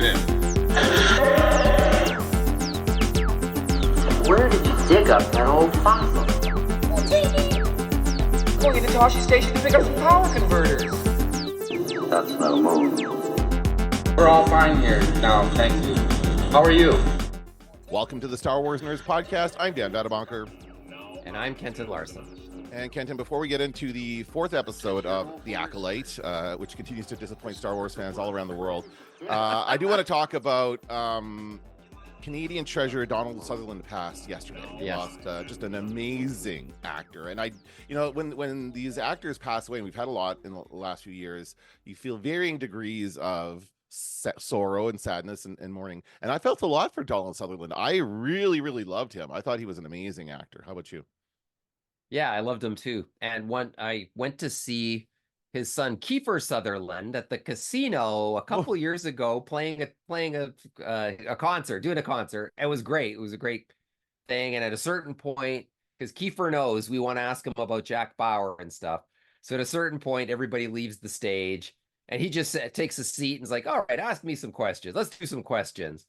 in. Where did you dig up that old fossil? Going into Toshi Station to pick up some power converters. That's no move. We're all fine here now, thank you. How are you? Welcome to the Star Wars Nerds Podcast. I'm Dan Dadabonker. And I'm Kenton Larson. And Kenton, before we get into the fourth episode of The Acolyte, which continues to disappoint Star Wars fans all around the world, I do want to talk about Canadian treasure Donald Sutherland passed yesterday. He lost just an amazing actor. And when these actors pass away, and we've had a lot in the last few years, you feel varying degrees of sorrow and sadness and mourning. And I felt a lot for Donald Sutherland. I really, really loved him. I thought he was an amazing actor. How about you? Yeah, I loved him too. And I went to see his son Kiefer Sutherland at the casino a couple years ago, playing a concert, doing a concert. It was great. It was a great thing. And at a certain point, because Kiefer knows we want to ask him about Jack Bauer and stuff. So at a certain point, everybody leaves the stage, and he just takes a seat and is like, "All right, ask me some questions. Let's do some questions."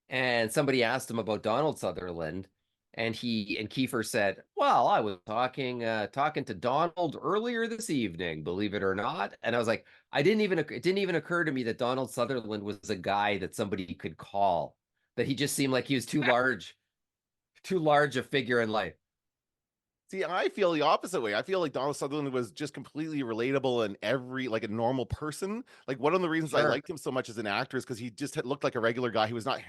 And somebody asked him about Donald Sutherland. And Kiefer said, "Well, I was talking to Donald earlier this evening, believe it or not." And I was like, it didn't even occur to me that Donald Sutherland was a guy that somebody could call, that he just seemed like he was too large a figure in life. See, I feel the opposite way. I feel like Donald Sutherland was just completely relatable and like a normal person. Like one of the reasons I liked him so much as an actor is because he just looked like a regular guy. He was not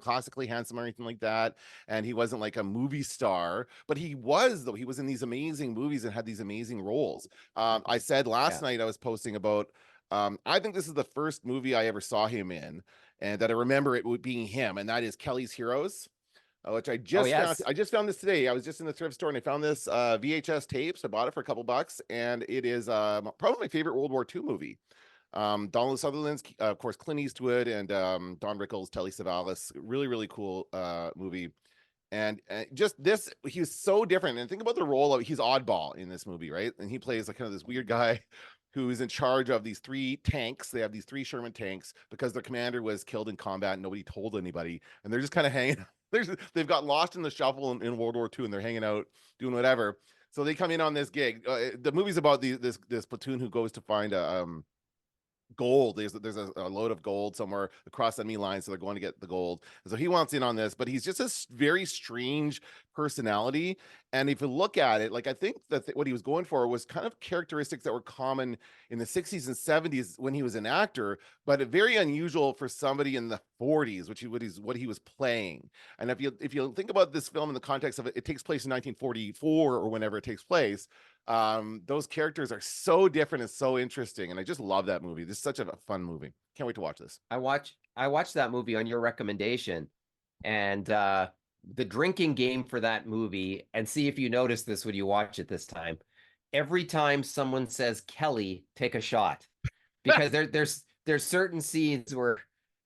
classically handsome or anything like that. And he wasn't like a movie star, but he was in these amazing movies and had these amazing roles. I said last night I was posting about, I think this is the first movie I ever saw him in, and that I remember it being him, and that is Kelly's Heroes. Which I just found this today. I was just in the thrift store and I found this VHS tapes. I bought it for a couple bucks, and it is probably my favorite World War II movie. Donald Sutherland's, of course, Clint Eastwood and Don Rickles, Telly Savalas. Really, really cool movie. And just this, he's so different. And think about the role of, he's oddball in this movie, right? And he plays like kind of this weird guy who's in charge of these 3 tanks. They have these 3 Sherman tanks because their commander was killed in combat and nobody told anybody. And they're just kind of hanging. They've got lost in the shuffle in World War II, and they're hanging out doing whatever. So they come in on this gig. The movie's about this platoon who goes to find gold. There's a load of gold somewhere across enemy lines, so they're going to get the gold. And so he wants in on this, but he's just a very strange personality. And if you look at it, like I think that what he was going for was kind of characteristics that were common in the 60s and 70s when he was an actor, but very unusual for somebody in the 40s, what he was playing. And if you think about this film in the context of it takes place in 1944 or whenever it takes place. Those characters are so different and so interesting, and I just love that movie. This is such a fun movie. Can't wait to watch this. I watched that movie on your recommendation, and the drinking game for that movie, and see if you notice this when you watch it this time. Every time someone says Kelly, take a shot, because there's certain scenes where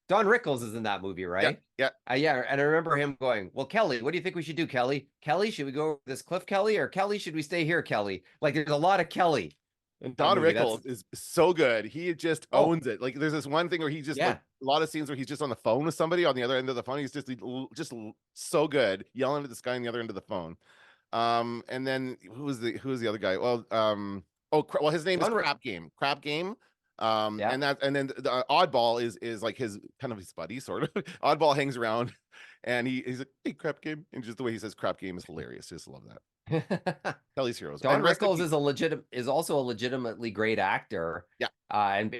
Don Rickles is in that movie, right? Yeah. Yeah. And I remember him going, "Well, Kelly, what do you think we should do, Kelly? Kelly, should we go over this cliff, Kelly? Or Kelly, should we stay here, Kelly?" Like, there's a lot of Kelly. Don Rickles is so good. He just owns it. Like, there's this one thing where he just like a lot of scenes where he's just on the phone with somebody on the other end of the phone. He's just so good, yelling at this guy on the other end of the phone. And then who was the other guy? Well, his name is Crap Game. And then the Oddball is like his kind of his buddy, sort of. Oddball hangs around, and he's like, "Hey, Crap Game," and just the way he says Crap Game is hilarious. Just love that. Kelly's Heroes. Don Rickles is also a legitimately great actor. Yeah. And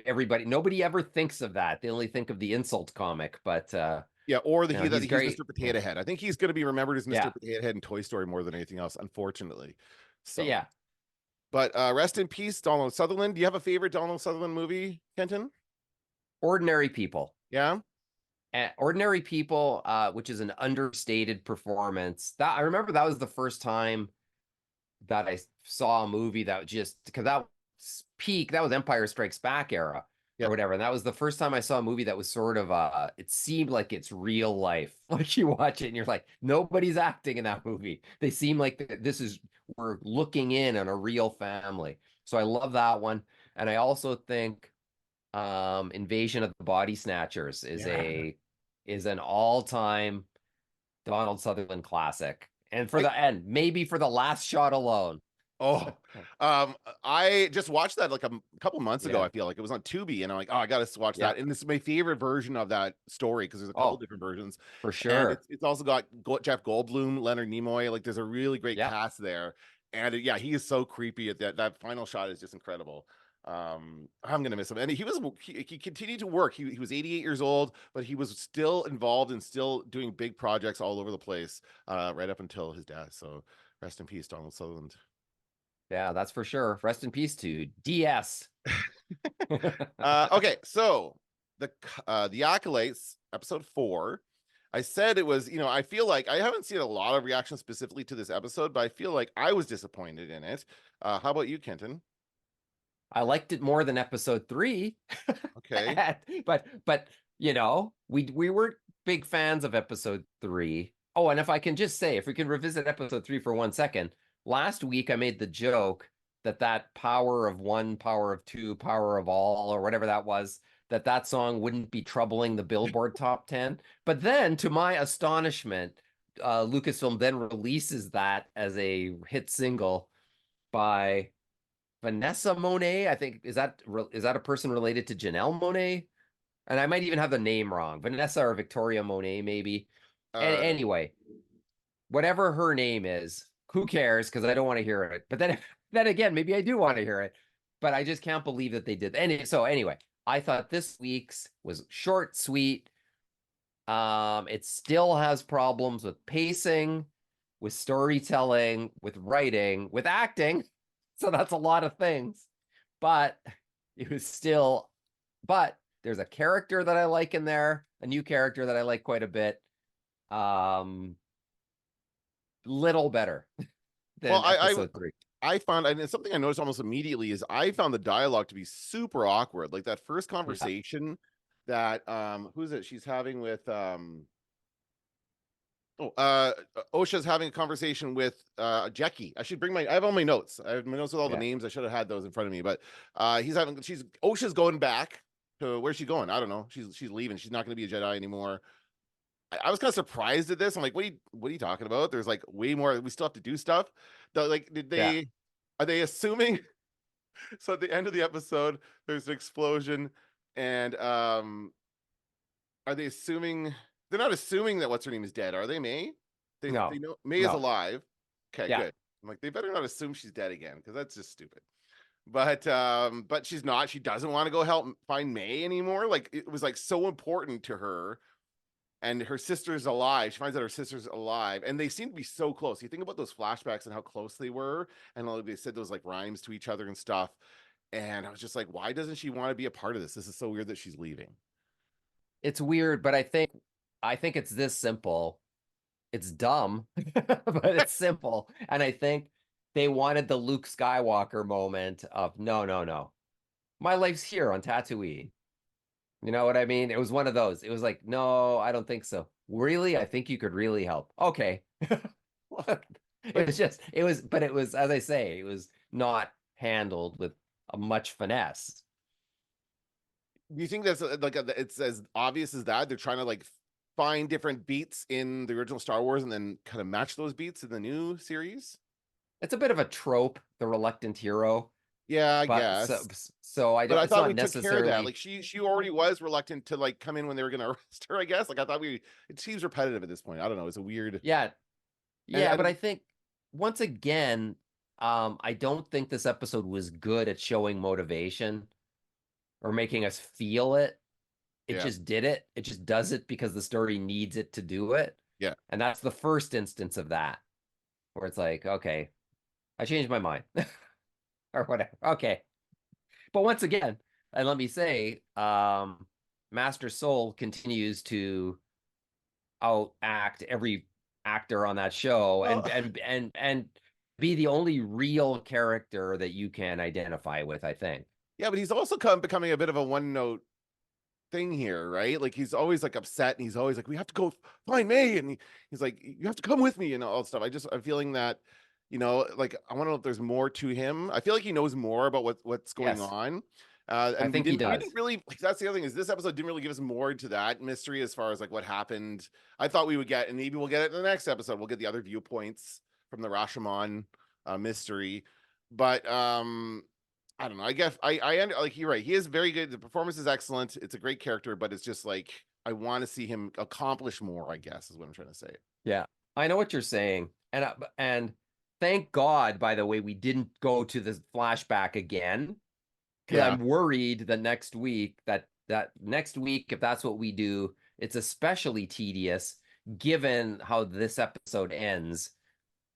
nobody ever thinks of that. They only think of the insult comic, but he's great. Mr. Potato Head. I think he's going to be remembered as Mr. Potato Head in Toy Story more than anything else, unfortunately. So yeah. But rest in peace, Donald Sutherland. Do you have a favorite Donald Sutherland movie, Kenton? Ordinary People. Yeah. Ordinary People, which is an understated performance. That I remember that was the first time that I saw a movie that because that was Empire Strikes Back era or whatever. And that was the first time I saw a movie that was sort of it seemed like it's real life. Like, you watch it and you're like, nobody's acting in that movie. They seem like we're looking in on a real family. So I love that one. And I also think Invasion of the Body Snatchers is Yeah. an all-time Donald Sutherland classic. And for I, the end, maybe for the last shot alone. oh, I just watched that like a couple months ago. Yeah. I feel like it was on Tubi, and I'm like, oh, I gotta watch Yeah. that. And this is my favorite version of that story because there's a couple Oh, different versions, for and sure. it's also got Jeff Goldblum, Leonard Nimoy. Like, there's a really great Yeah. cast there, and yeah, he is so creepy at that final shot is just incredible. I'm gonna miss him, and he continued to work. He was 88 years old, but he was still involved and still doing big projects all over the place, right up until his death. So rest in peace, Donald Sutherland. Yeah, that's for sure. Rest in peace to DS. Okay, so the Acolytes, episode 4. I said it was, I feel like I haven't seen a lot of reactions specifically to this episode, but I feel like I was disappointed in it. How about you, Kenton? I liked it more than episode 3. Okay. But we weren't big fans of episode 3. Oh, and if I can just say, if we can revisit episode 3 for 1 second, last week I made the joke that power of one, power of two, power of all, or whatever that was, that song wouldn't be troubling the Billboard top 10. But then, to my astonishment, Lucasfilm then releases that as a hit single by Vanessa Monet. I think is that a person related to Janelle Monet? And I might even have the name wrong. Vanessa or Victoria Monet, maybe. And Uh, anyway, whatever her name is, who cares? Because I don't want to hear it. But then again, maybe I do want to hear it. But I just can't believe that they did. So anyway, I thought this week's was short, sweet. It still has problems with pacing, with storytelling, with writing, with acting. So that's a lot of things. But it was still, but there's a character that I like in there, a new character that I like quite a bit. Little better well, than episode 3. I found, and it's something I noticed almost immediately, is I found the dialogue to be super awkward. Like that first Yeah. conversation that who's it? She's having with Osha's having a conversation with Jackie. I have all my notes. I have my notes with all the Yeah. names. I should have had those in front of me, but Osha's going back to, where's she going? I don't know. She's leaving. She's not going to be a Jedi anymore. I was kind of surprised at this. I'm like, what are you talking about? There's like way more. We still have to do stuff. Yeah. Are they assuming? So at the end of the episode, there's an explosion, and are they assuming? They're not assuming that what's her name is dead, are they? May? They No. know May is No. alive. Okay, Yeah. good. I'm like, they better not assume she's dead again, because that's just stupid. But she's not. She doesn't want to go help find May anymore. Like, it was like so important to her, and her sister's alive. She finds out her sister's alive, and they seem to be so close. You think about those flashbacks and how close they were, and like they said those like rhymes to each other and stuff. And I was just like, why doesn't she want to be a part of this? This is so weird that she's leaving. It's weird, but I think it's this simple. It's dumb, but it's simple. And I think they wanted the Luke Skywalker moment of no. My life's here on Tatooine. You know what I mean? It was one of those. It was like, no, I don't think so. Really? I think you could really help. Okay. But it was, as I say, it was not handled with a much finesse. Do you think that's it's as obvious as that? They're trying to like find different beats in the original Star Wars and then kind of match those beats in the new series? It's a bit of a trope, the reluctant hero. Yeah, I But guess. so I But don't. I It's thought not we took care of that. necessarily. Like she already was reluctant to like come in when they were gonna arrest her, I guess. Like I thought it seems repetitive at this point. I don't know. It's a weird. Yeah, And but I think once again, I don't think this episode was good at showing motivation or making us feel it. It Yeah. just did it. It just does it because the story needs it to do it. Yeah. And that's the first instance of that, where it's like, okay, I changed my mind or whatever. Okay. But once again, and let me say, Master Soul continues to outact every actor on that show and be the only real character that you can identify with, I think. Yeah, but he's also becoming a bit of a one note thing here, right? Like he's always like upset and he's always like, we have to go find May, and he's like, you have to come with me and all that stuff. I'm feeling that, like I want to know if there's more to him. I feel like he knows more about what's going Yes. on. And I think he we does. didn't really like, that's the other thing, is this episode didn't really give us more to that mystery as far as like what happened. I thought we would get, and maybe we'll get it in the next episode. We'll get the other viewpoints from the Rashomon mystery. But I don't know. I guess like you're right. He is very good. The performance is excellent. It's a great character, but it's just like I want to see him accomplish more, I guess, is what I'm trying to say. Yeah, I know what you're saying, and thank God, by the way, we didn't go to the flashback again, because Yeah. I'm worried that next week, if that's what we do, it's especially tedious, given how this episode ends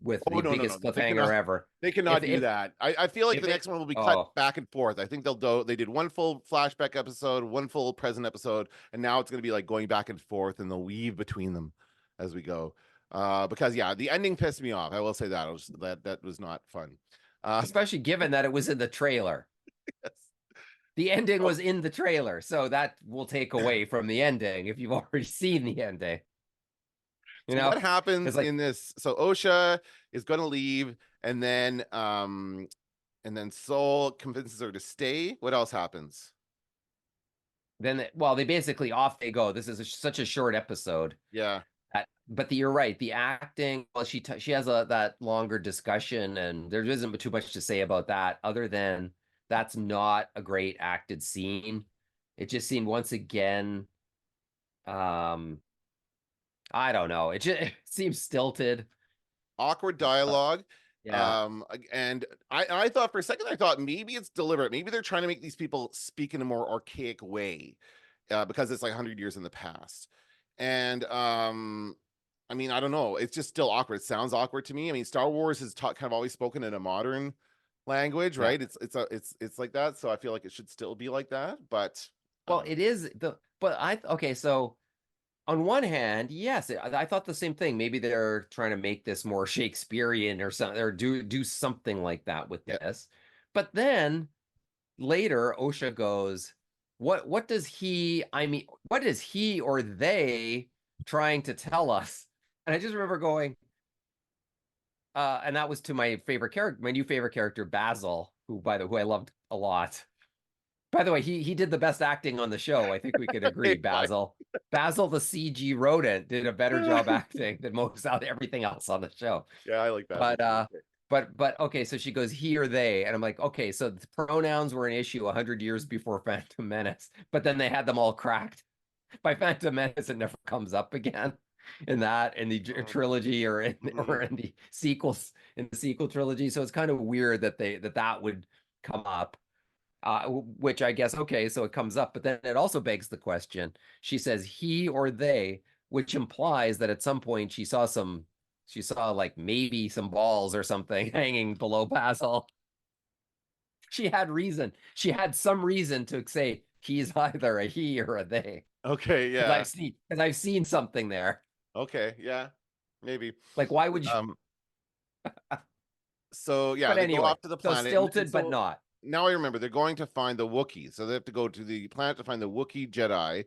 with Oh, the no. biggest They cliffhanger cannot, ever. they cannot If do that. I feel like if the it, next one will be cut oh, back and forth. I think they did one full flashback episode, one full present episode, and now it's going to be like going back and forth, and they'll weave between them as we go. Because yeah, the ending pissed me off. I will say that. That was not fun. especially given that it was in the trailer. Yes. The ending Oh. was in the trailer, so that will take away from the ending if you've already seen the ending. You So know what happens like, in this? So Osha is going to leave, and then Soul convinces her to stay. What else happens? well, they basically off they go. This is such a short episode. Yeah. But you're right. The acting, well, she has that longer discussion, and there isn't too much to say about that, other than that's not a great acted scene. It just seemed once again, I don't know. It seems stilted. Awkward dialogue. Yeah. And I thought for a second, I thought maybe it's deliberate. Maybe they're trying to make these people speak in a more archaic way, because it's like 100 years in the past. And I mean, I don't know. It's just still awkward. It sounds awkward to me. I mean, Star Wars has kind of always spoken in a modern language, Yeah. right? It's like that. So I feel like it should still be like that. But Well, it is okay. So on one hand, yes, I thought the same thing. Maybe they're trying to make this more Shakespearean or something, or do something like that with this. But then later, Osha goes, "What does he? I mean, what is he or they trying to tell us?" And I just remember going, and that was to my favorite character, my new favorite character, Basil, who I loved a lot. By the way, he did the best acting on the show. I think we could agree, Basil. Basil, the CG rodent, did a better job acting than most out everything else on the show. yeah, I like that. But okay, so she goes he or they, and I'm like, okay, so the pronouns were an issue 100 years before Phantom Menace, but then they had them all cracked by Phantom Menace. It never comes up again in the trilogy or in the sequels, in the sequel trilogy. So it's kind of weird that that would come up. Which I guess, okay, so it comes up, but then it also begs the question. She says he or they, which implies that at some point she saw like maybe some balls or something hanging below Basil. She had some reason to say he's either a he or a they. Okay, yeah. Because I've seen something there. Okay, yeah, maybe. Like, why would you? So yeah, But they anyway, go off to the so planet. stilted, but not. Now I remember they're going to find the Wookiee, so they have to go to the planet to find the Wookiee Jedi.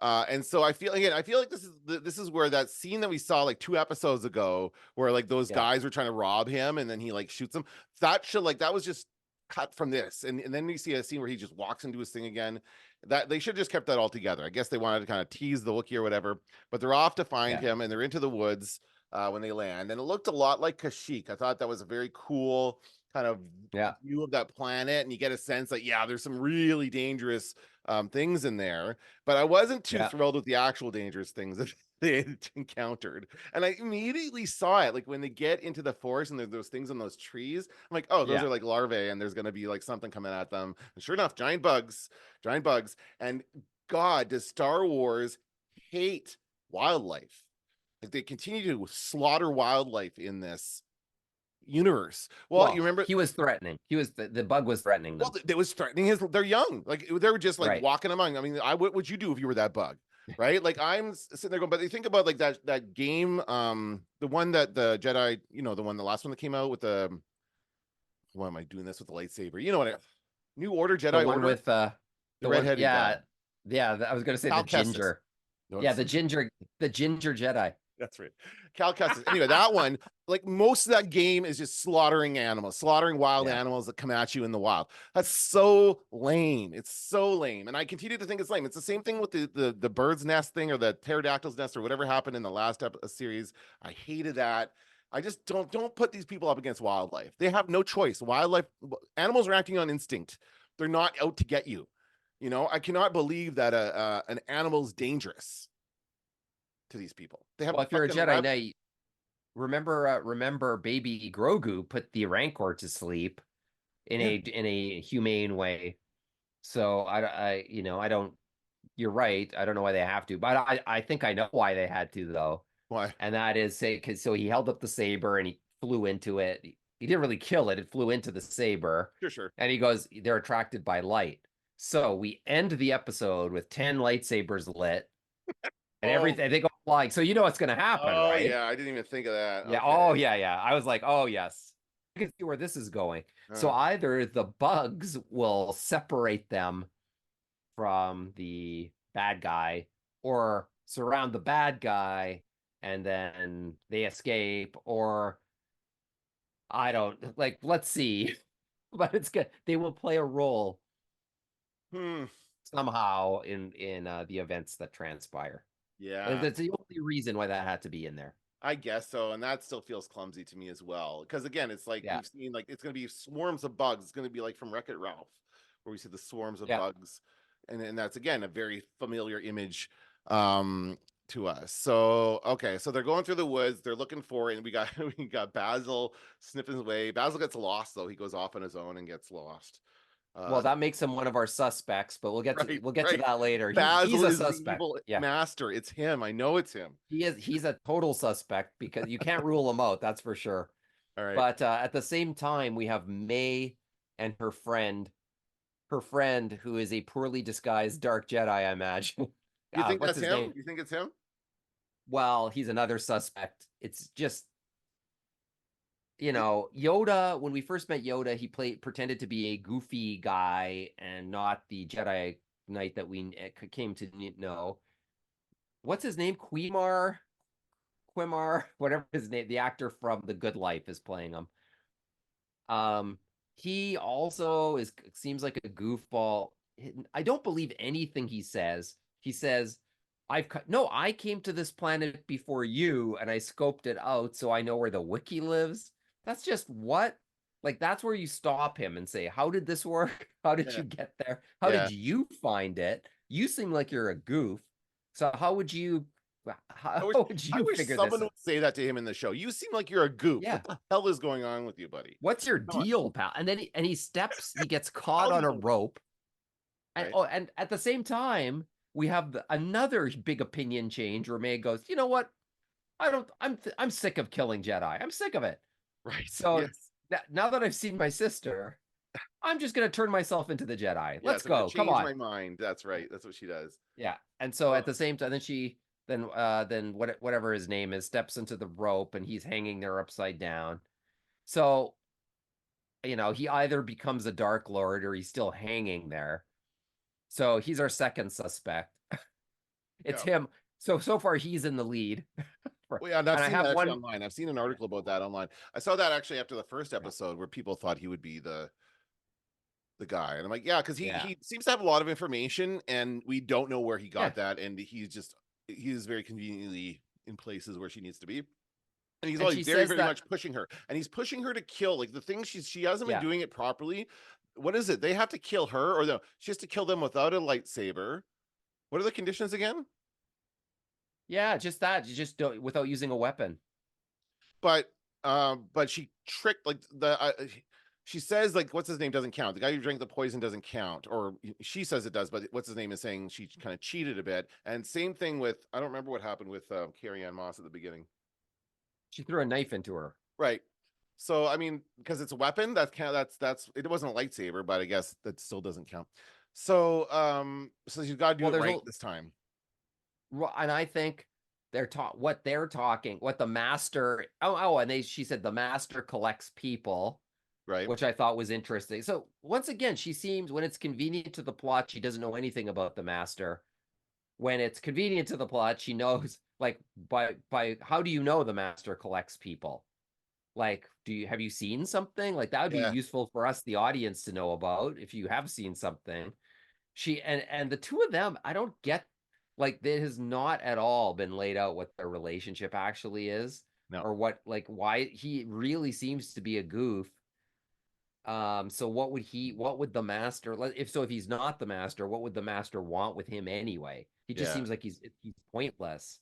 And so I feel like this is where that scene that we saw like 2 episodes ago, where like those guys were trying to rob him, and then he like shoots them. That was just cut from this, and then we see a scene where he just walks into his thing again. That they should have just kept that all together. I guess they wanted to kind of tease the Wookiee or whatever, but they're off to find him, and they're into the woods when they land, and it looked a lot like Kashyyyk. I thought that was a very cool kind of view of that planet, and you get a sense that there's some really dangerous things in there, but I wasn't too thrilled with the actual dangerous things that they encountered. And I immediately saw it, like when they get into the forest and there's those things on those trees, I'm like, oh, those are like larvae, and there's going to be like something coming at them, and sure enough, giant bugs. And God, does Star Wars hate wildlife? Like, they continue to slaughter wildlife in this universe. Well, you remember he was threatening. The bug was threatening them. Well, it was threatening they're young. Like, they were just like walking among. I mean, what would you do if you were that bug? Right? Like, I'm sitting there going, but you think about like that game, the one that the Jedi, the last one that came out with the, why am I doing this with the lightsaber? You know what? New Order, Jedi Order with the redheaded guy. Yeah, I was gonna say the ginger. Yeah, the ginger Jedi. That's right. Cal Kestis. Anyway, that one, like most of that game is just slaughtering animals, slaughtering wild animals that come at you in the wild. That's so lame. It's so lame. And I continue to think it's lame. It's the same thing with the bird's nest thing or the pterodactyl's nest or whatever happened in the last series. I hated that. I just don't put these people up against wildlife. They have no choice. Animals are acting on instinct. They're not out to get you. You know, I cannot believe that an animal's dangerous to these people. They have Well, if you're a Jedi Knight, remember baby Grogu put the Rancor to sleep in a humane way. So I don't. You're right. I don't know why they have to, but I think I know why they had to though. Why? And that is because he held up the saber and he flew into it. He didn't really kill it. It flew into the saber. Sure. And he goes, they're attracted by light. So we end the episode with 10 lightsabers lit and everything. They go flying. So you know what's going to happen, right? Yeah. I didn't even think of that. Yeah. Okay. Oh, yeah. I was like, oh, yes. I can see where this is going. So either the bugs will separate them from the bad guy or surround the bad guy and then they escape, or I don't let's see. But it's good. They will play a role somehow in the events that transpire. Yeah. That's the only reason why that had to be in there. I guess so. And that still feels clumsy to me as well. Because again, it's like we've seen it's gonna be swarms of bugs. It's gonna be like from Wreck-It Ralph, where we see the swarms of bugs. And that's again a very familiar image to us. So so they're going through the woods, they're looking for it, and we got Basil sniffing his way. Basil gets lost though. He goes off on his own and gets lost. Well, that makes him one of our suspects, but we'll get to that later. Basil he's a is suspect. The evil master. It's him. I know it's him. He's a total suspect because you can't rule him out, that's for sure. All right. But at the same time, we have May and her friend who is a poorly disguised dark Jedi, I imagine. You think that's him? Name? You think it's him? Well, he's another suspect. It's just, Yoda, when we first met Yoda, he pretended to be a goofy guy and not the Jedi Knight that we came to know. What's his name? Quimar, whatever his name, the actor from The Good Life is playing him. He also seems like a goofball. I don't believe anything he says. He says, I came to this planet before you and I scoped it out so I know where the Wookiee lives. That's just what? Like, that's where you stop him and say, how did this work? How did you get there? How did you find it? You seem like you're a goof. So how would you figure someone this would say that to him in the show? You seem like you're a goof. Yeah. What the hell is going on with you, buddy? What's your deal, pal? And then he gets caught on a rope. And and at the same time, we have another big opinion change where May goes, you know what? I'm sick of killing Jedi. I'm sick of it. Right. So now that I've seen my sister, I'm just gonna turn myself into the Jedi. Let's go. Come on. My mind. That's right. That's what she does. Yeah. And so at the same time, then whatever his name is steps into the rope and he's hanging there upside down. So, he either becomes a Dark Lord or he's still hanging there. So he's our second suspect. It's him. So far he's in the lead. Well, yeah, and I've seen that actually online. I've seen an article about that online. I saw that actually after the first episode where people thought he would be the guy. And I'm like, because he seems to have a lot of information and we don't know where he got that. And he's very conveniently in places where she needs to be. And he's always very, very much pushing her. And he's pushing her to kill. Like the thing she hasn't been doing it properly. What is it? They have to kill her, or no? She has to kill them without a lightsaber. What are the conditions again? Yeah, just that. You just don't without using a weapon. But she tricked she says what's his name doesn't count. The guy who drank the poison doesn't count, or she says it does. But what's his name is saying she kind of cheated a bit. And same thing with I don't remember what happened with Carrie-Anne Moss at the beginning. She threw a knife into her. Right. So I mean, because it's a weapon, that's it wasn't a lightsaber, but I guess that still doesn't count. So so you've got to do it right this time. And I think what the master. And she said the master collects people, right? Which I thought was interesting. So once again, she seems when it's convenient to the plot, she doesn't know anything about the master. When it's convenient to the plot, she knows like by how do you know the master collects people? Like, have you seen something? Like that would be Yeah. useful for us, the audience, to know about if you have seen something. She and the two of them, I don't get, like, it has not at all been laid out what their relationship actually is, No. or what, like, why he really seems to be a goof. So what would the master, if he's not the master, what would the master want with him anyway? He just Yeah. seems like he's pointless.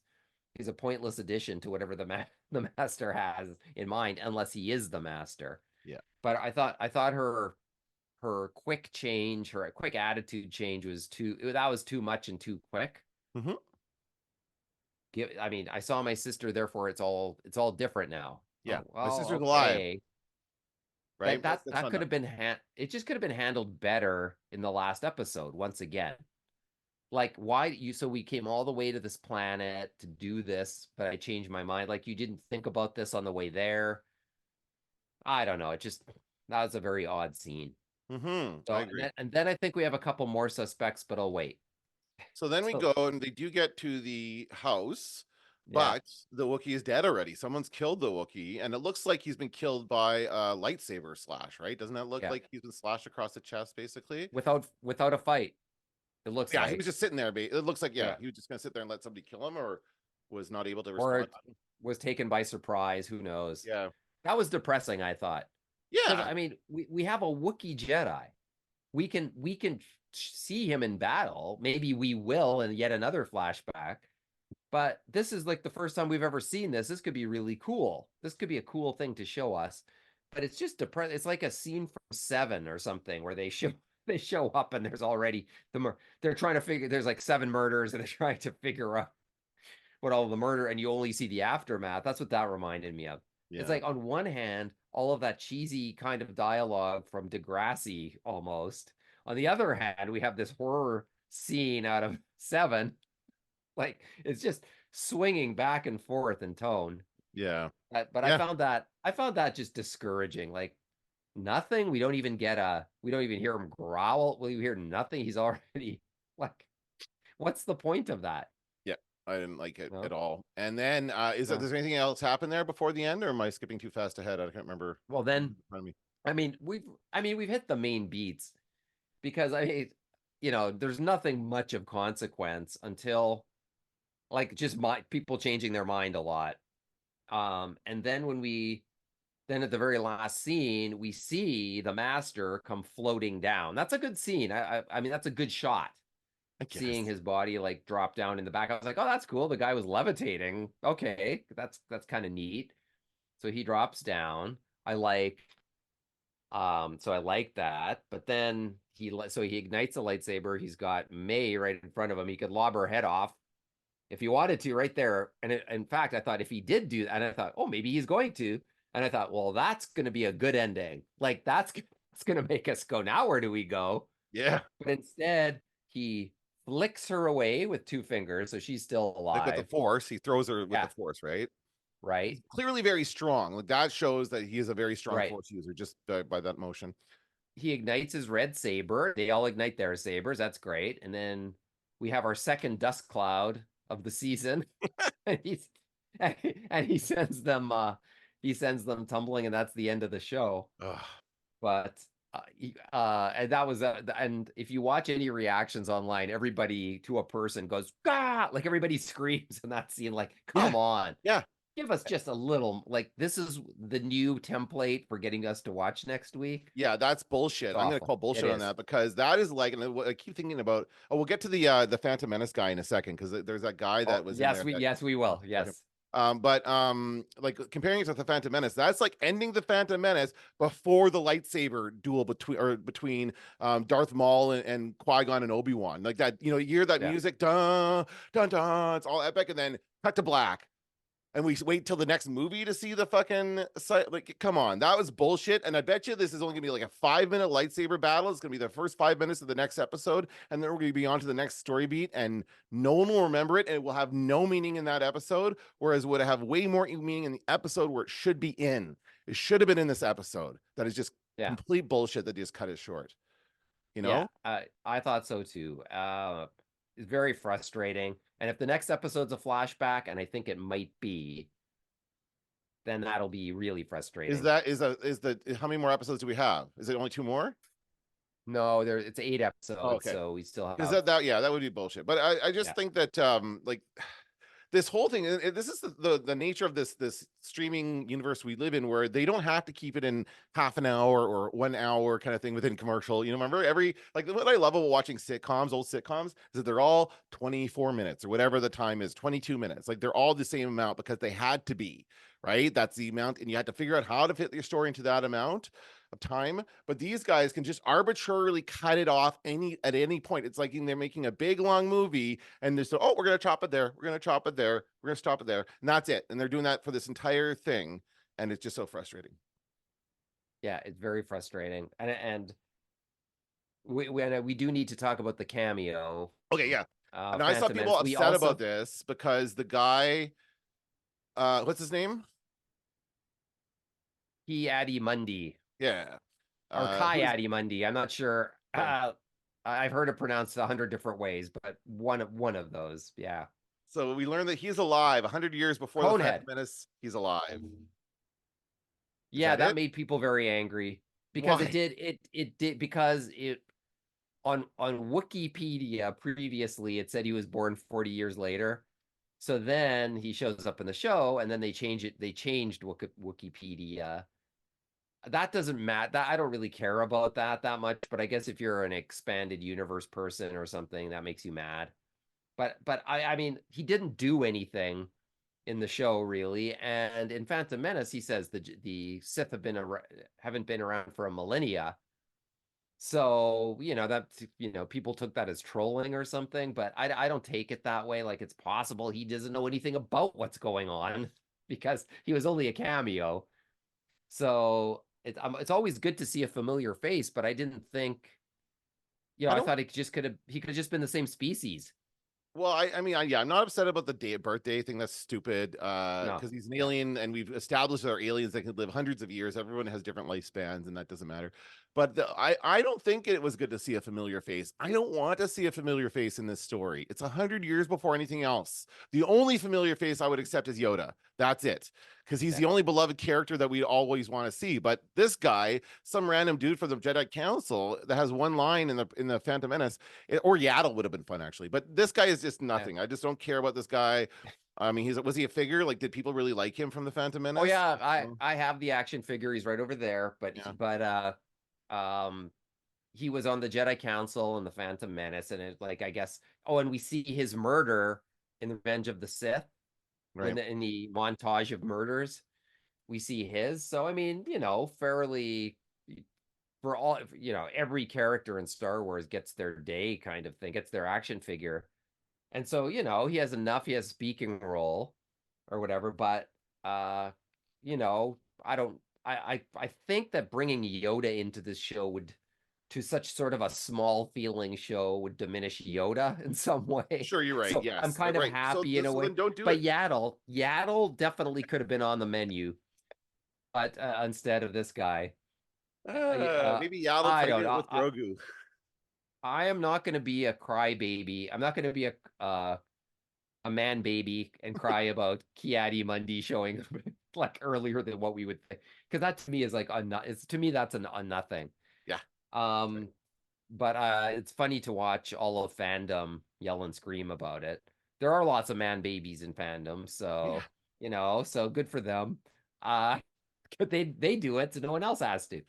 He's a pointless addition to whatever the master has in mind, unless he is the master. Yeah. But I thought her quick change, her quick attitude change that was too much and too quick. Hmm. I mean, I saw my sister, therefore it's all different now. Yeah. Oh, My well, sister's alive, okay. right? That's That not could enough. have been it just could have been handled better in the last episode once again. Like, why you so we came all the way to this planet to do this, but I changed my mind. Like, you didn't think about this on the way there. I don't know. That was a very odd scene. I So agree. and then I think we have a couple more suspects, but I'll wait. So then we So go and they do get to the house, yeah, but the Wookiee is dead already. Someone's killed the Wookiee, and it looks like he's been killed by a lightsaber slash, right? Doesn't that look yeah. like he's been slashed across the chest, basically? Without a fight, it looks Yeah, he was like. just sitting there. It looks like, yeah, Yeah. he was just gonna sit there and let somebody kill him, or was not able to Or respond. it was taken by surprise. Who knows? Yeah, That was depressing, I thought. Because yeah, I mean, we have a Wookiee Jedi. We can see him in battle. Maybe we will in yet another flashback. But this is like the first time we've ever seen this. This could be really cool. This could be a cool thing to show us. But it's just depressing. It's like a scene from Seven or something where they show up and there's already they're trying to figure, there's like seven murders and they're trying to figure out what all the murder, and you only see the aftermath. That's what that reminded me of. It's yeah, like, on one hand, all of that cheesy kind of dialogue from Degrassi almost. On the other hand, we have this horror scene out of Seven. Like, it's just swinging back and forth in tone. yeah, But yeah. I found that just discouraging. Like, nothing. We don't even hear him growl. We hear nothing. He's already like, what's the point of that? Yeah, I didn't like it at No, all. And then no. there's anything else happen there before the end, or am I skipping too fast ahead? I can't remember. Well, In then, front of me. we've hit the main beats, because there's nothing much of consequence until, like, just people changing their mind a lot. And then then at the very last scene, we see the master come floating down. That's a good scene. I mean, that's a good shot. I Seeing guess. his body like drop down in the back, I was like, oh, that's cool. The guy was levitating. Okay, that's kind of neat. So he drops down. I like that. But then he ignites a lightsaber. He's got May right in front of him. He could lob her head off if he wanted to, right there. And in fact, I thought if he did do that, and I thought, oh, maybe he's going to. And I thought, well, that's going to be a good ending. Like, that's going to make us go, now where do we go? Yeah, But instead, he flicks her away with two fingers, so she's still like with the alive. force, he throws her with the Yeah, force, right? right, He's clearly very strong. Like that shows that he is a very strong right. force user just by that motion. He ignites his red saber. They all ignite their sabers. That's great. And then we have our second dust cloud of the season. and he's and he sends them tumbling, and that's the end of the show. Ugh. But and that was and if you watch any reactions online, everybody to a person goes, "Gah!" Like, everybody screams in that scene. Like, Yeah, come on, yeah, give us just a little. Like, this is the new template for getting us to watch next week. yeah. That's It's bullshit. I'm gonna awful. call It bullshit on is. that because that is like, and I keep thinking about. Oh, we'll get to the Phantom Menace guy in a second because there's that guy Oh, that was in there. yes, we will. Yes. But like comparing it to the Phantom Menace, that's like ending the Phantom Menace before the lightsaber duel between Darth Maul and Qui-Gon and Obi-Wan. Like that, you hear that Yeah. music, dun dun dun, it's all epic, and then cut to black. And we wait till the next movie to see the fucking site. Like, come on, that was bullshit. And I bet you this is only gonna be like a 5-minute lightsaber battle. It's gonna be the first 5 minutes of the next episode, and then we're gonna be on to the next story beat, and no one will remember it, and it will have no meaning in that episode. Whereas would have way more meaning in the episode where it should be in. It should have been in this episode. That is just Yeah. complete bullshit that just cut it short. You Yeah. know? I thought so too. is very frustrating. And if the next episode's a flashback, and I think it might be, then that'll be really frustrating. How many more episodes do we have? Is it only 2 more? No, it's 8 episodes, Oh, okay. so we still Because have. that would be bullshit. But I just Yeah. think that like this whole thing, this is the nature of this streaming universe we live in, where they don't have to keep it in half an hour or 1 hour kind of thing within commercial. Remember like what I love about watching sitcoms, old sitcoms, is that they're all 24 minutes or whatever the time is, 22 minutes. Like they're all the same amount because they had to be, right? That's the amount, and you had to figure out how to fit your story into that amount of time. But these guys can just arbitrarily cut it off at any point. It's like they're making a big long movie and they're so, oh, we're gonna chop it there, we're gonna chop it there, we're gonna stop it there, and that's it. And they're doing that for this entire thing, and it's just so frustrating. Yeah, it's very frustrating. And we do need to talk about the cameo. Okay, yeah. And I saw Phantom people Menace. We upset also about this because the guy, what's his name? Addy Mundy Yeah. or Kai Addy Mundy. I'm not sure. I've heard it pronounced 100 different ways, but one of those. Yeah. So we learned that he's alive 100 years before the Phantom Menace. He's alive. Yeah, that made people very angry because Why? it did because it on Wikipedia previously it said he was born 40 years later. So then he shows up in the show and then they changed Wikipedia. That doesn't matter. That I don't really care about that much, but I guess if you're an expanded universe person or something, that makes you mad. But I mean, he didn't do anything in the show really, and in Phantom Menace, he says the Sith haven't been around for a millennia. So that people took that as trolling or something, but I don't take it that way. Like it's possible he doesn't know anything about what's going on because he was only a cameo. So it's always good to see a familiar face, but I didn't think, I thought he could have just been the same species. Well, I mean, yeah, I'm not upset about the birthday thing. That's stupid. No. Because he's an alien, and we've established that our aliens that can live hundreds of years. Everyone has different lifespans, and that doesn't matter. But I don't think it was good to see a familiar face. I don't want to see a familiar face in this story. It's 100 years before anything else. The only familiar face I would accept is Yoda. That's it, because he's the only beloved character that we always want to see. But this guy, some random dude from the Jedi Council that has one line in the Phantom Menace, or Yaddle would have been fun actually. But this guy is just nothing. I just don't care about this guy. I mean, was he a figure? Like, did people really like him from the Phantom Menace? Oh yeah, I have the action figure. He's right over there. But he was on the Jedi Council and the Phantom Menace, and it I guess. Oh, and we see his murder in Revenge of the Sith. Right. In the montage of murders, we see his. So I mean, fairly for all every character in Star Wars gets their day kind of thing, gets their action figure. And so, he has enough, he has a speaking role or whatever, but I think that bringing Yoda into this show to such sort of a small feeling show would diminish Yoda in some way. Sure, you're right. So yes. I'm kind of happy in a way. Don't do but it. Yaddle definitely could have been on the menu, but instead of this guy. Maybe Yaddle played it with Grogu. I am not going to be a crybaby. I'm not going to be a man baby and cry about Ki-Adi-Mundi showing like earlier than what we would think, because that to me is like to me that's a nothing. Yeah. But it's funny to watch all of fandom yell and scream about it. There are lots of man babies in fandom, so so good for them. But they do it, so no one else has to.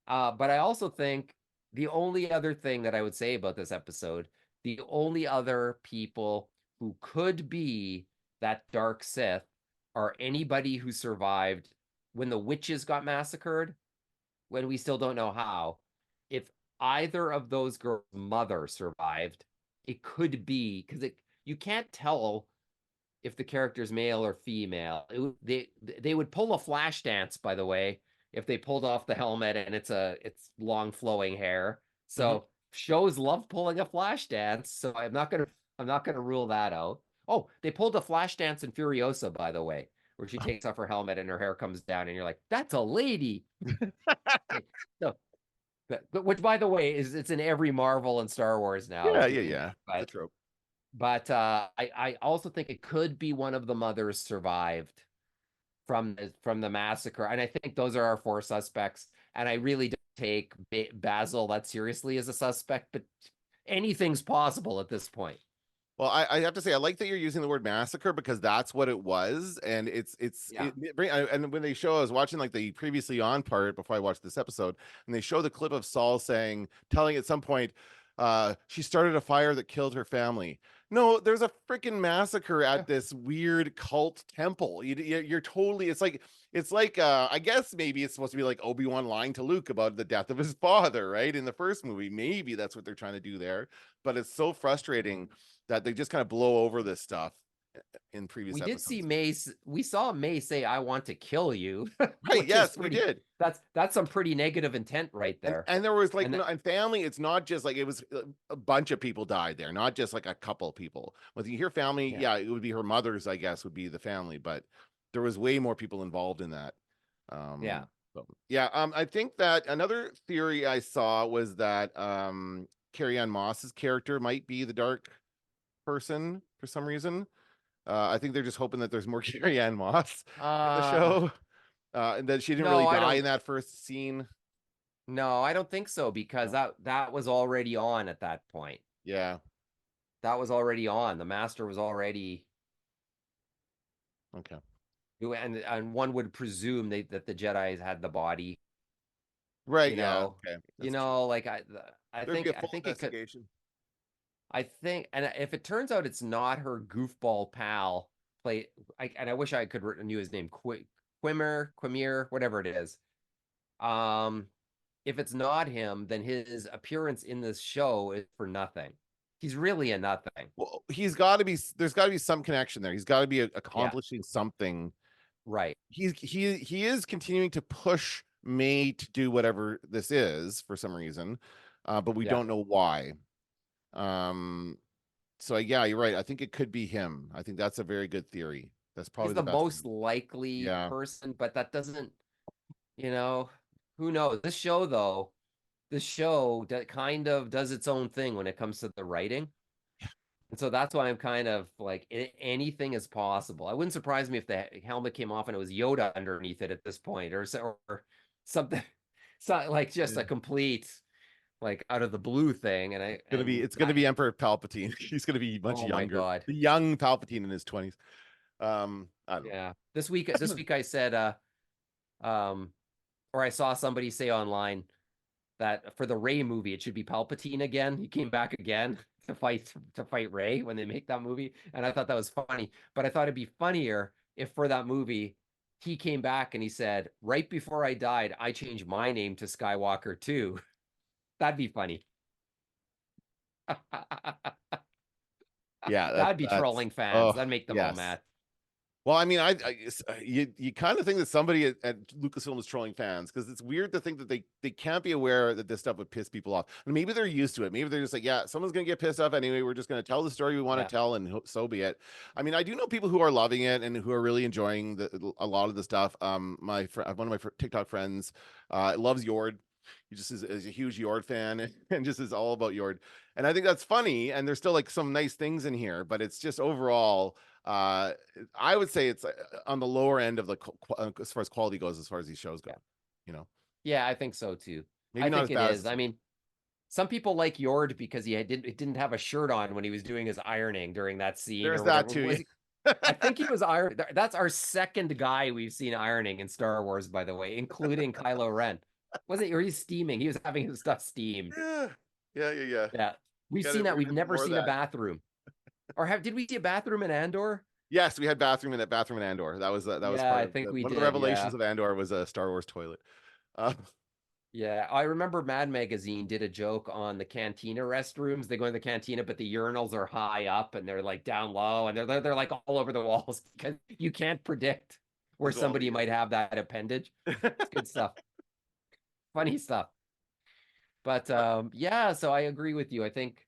But I also think the only other thing that I would say about this episode, the only other people who could be that dark Sith are anybody who survived when the witches got massacred, when we still don't know how. If either of those girls' mother survived, it could be, because you can't tell if the character's male or female. They would pull a flash dance, by the way, if they pulled off the helmet and it's long flowing hair. So shows love pulling a flash dance. So I'm not gonna rule that out. Oh, they pulled a flash dance in Furiosa, by the way, where she takes off her helmet and her hair comes down, and you're like, that's a lady. So, which, by the way, it's in every Marvel and Star Wars now. Yeah. But, the trope. But I also think it could be one of the mothers survived from the massacre, and I think those are our four suspects. And I really don't take Basil that seriously as a suspect, but anything's possible at this point. Well, I have to say I like that you're using the word massacre because that's what it was, and Yeah. and when they show, I was watching like the previously on part before I watched this episode, and they show the clip of Saul telling at some point, she started a fire that killed her family. No, there's a freaking massacre Yeah. at this weird cult temple. You're totally. It's like I guess maybe it's supposed to be like Obi-Wan lying to Luke about the death of his father, right? In the first movie, maybe that's what they're trying to do there, but it's so frustrating that they just kind of blow over this stuff in previous We did see episodes. Mace. We saw May say, "I want to kill you," Right? which is Yes, we pretty. did. That's some pretty negative intent right And there. and there was like And no, and family. It's not just like it was a bunch of people died there, not just like a couple people. When you hear family, yeah, yeah, it would be her mother's, I guess, would be the family, but there was way more people involved in that. yeah. Yeah, I think that another theory I saw was that Carrie Ann Moss's character might be the dark person for some reason. I think they're just hoping that there's more Carrie Ann Moss in the Uh, show, and that she didn't really no, I die don't. in that first scene. No, I don't think so because No. that was already on at that point. Yeah. That was already on. The master was already, Okay. and one would presume that the Jedi's had the body. Right. You Yeah. know, Okay. That's true. like I There'd be think a full it could. investigation. I think, and if it turns out it's not her goofball pal, and I wish I could knew his name, Quimir, whatever it is. Um, if it's not him, then his appearance in this show is for nothing. He's really a nothing. Well, he's got to be. There's got to be some connection there. He's got to be Yeah, accomplishing something. right. He is continuing to push May to do whatever this is for some reason, but we Yeah. don't know why. Um, so yeah, you're right. I think it could be him. I think that's a very good theory. That's He's probably the the best most one. likely Yeah. person, but that doesn't, you know, who knows? This show that kind of does its own thing when it comes to the writing. And so that's why I'm kind of like anything is possible. I wouldn't surprise me if the helmet came off and it was Yoda underneath it at this point, or something, so like just a Yeah. complete like out of the blue thing. It's gonna be Emperor Palpatine. He's gonna be much Oh my younger. God, The young Palpatine in his 20s. I don't yeah. This week I said um or I saw somebody say online that for the Ray movie it should be Palpatine again. He came back again to fight Ray when they make that movie, and I thought that was funny. But I thought it'd be funnier if for that movie he came back and he said, "Right before I died, I changed my name to Skywalker too." That'd be funny. yeah, That'd be that's trolling fans. oh That'd make them all yes. mad. Well, I mean, you kind of think that somebody at Lucasfilm is trolling fans because it's weird to think that they can't be aware that this stuff would piss people off. And maybe they're used to it. Maybe they're just like, yeah, someone's gonna get pissed off anyway. We're just gonna tell the story we want to Yeah, tell, and so be it. I mean, I do know people who are loving it and who are really enjoying a lot of the stuff. One of my TikTok friends, loves Yord. He just is a huge Yord fan and just is all about Yord. And I think that's funny. And there's still like some nice things in here, but it's just overall uh I would say it's on the lower end of the as far as quality goes, as far as these shows go, yeah, you know. yeah. I think so too. Maybe I not think as it bad is. as I mean, some people like Yord because he didn't have a shirt on when he was doing his ironing during that scene there's or that whatever. too. Was he? I think he was iron. That's our second guy we've seen ironing in Star Wars, by the way, including Kylo Ren. Was it? Or he's steaming. He was having his stuff steamed. Yeah, yeah. Yeah, we've Gotta, seen that. we're We've gonna do never more of seen a that. bathroom. Or did we see a bathroom in Andor? Yes, we had bathroom in Andor. That was Yeah, part I of think we one of the did. revelations Yeah. of Andor was a Star Wars toilet. uh, Yeah, I remember Mad Magazine did a joke on the cantina restrooms. They go in the cantina, but the urinals are high up and they're like down low, and they're like all over the walls because you can't predict where there's all somebody might have that appendage. It's good stuff, funny stuff. But yeah, so I agree with you. I think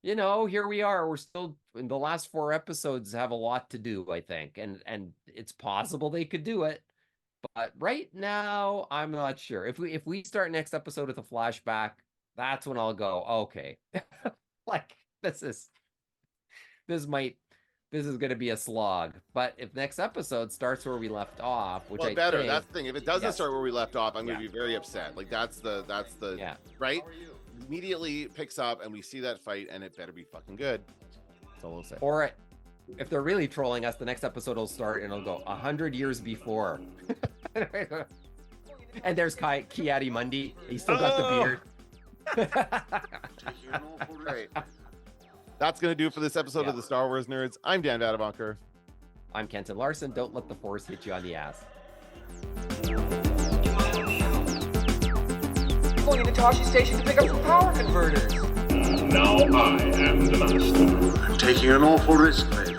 here we are. We're still in the last four episodes have a lot to do, I think, and it's possible they could do it. But right now, I'm not sure. If we start next episode with a flashback, that's when I'll go, okay. Like this is this is going to be a slog. But if next episode starts where we left off, which well, I better. think, That's the thing. If it doesn't Yes. start where we left off, I'm going Yeah. to be very upset. Like that's the yeah. right. Immediately picks up, and we see that fight, and it better be fucking good. That's all I'll say. Or if they're really trolling us, the next episode will start and it'll go 100 years before. And there's Kiadi Mundi. He's still got the beard. Right. That's going to do it for this episode Yeah. of the Star Wars Nerds. I'm Dan Vadabunker. I'm Kenton Larson. Don't let the Force hit you on the ass. Going into Toshi Station to pick up some power converters. Now I am the master. I'm taking an awful risk, mate.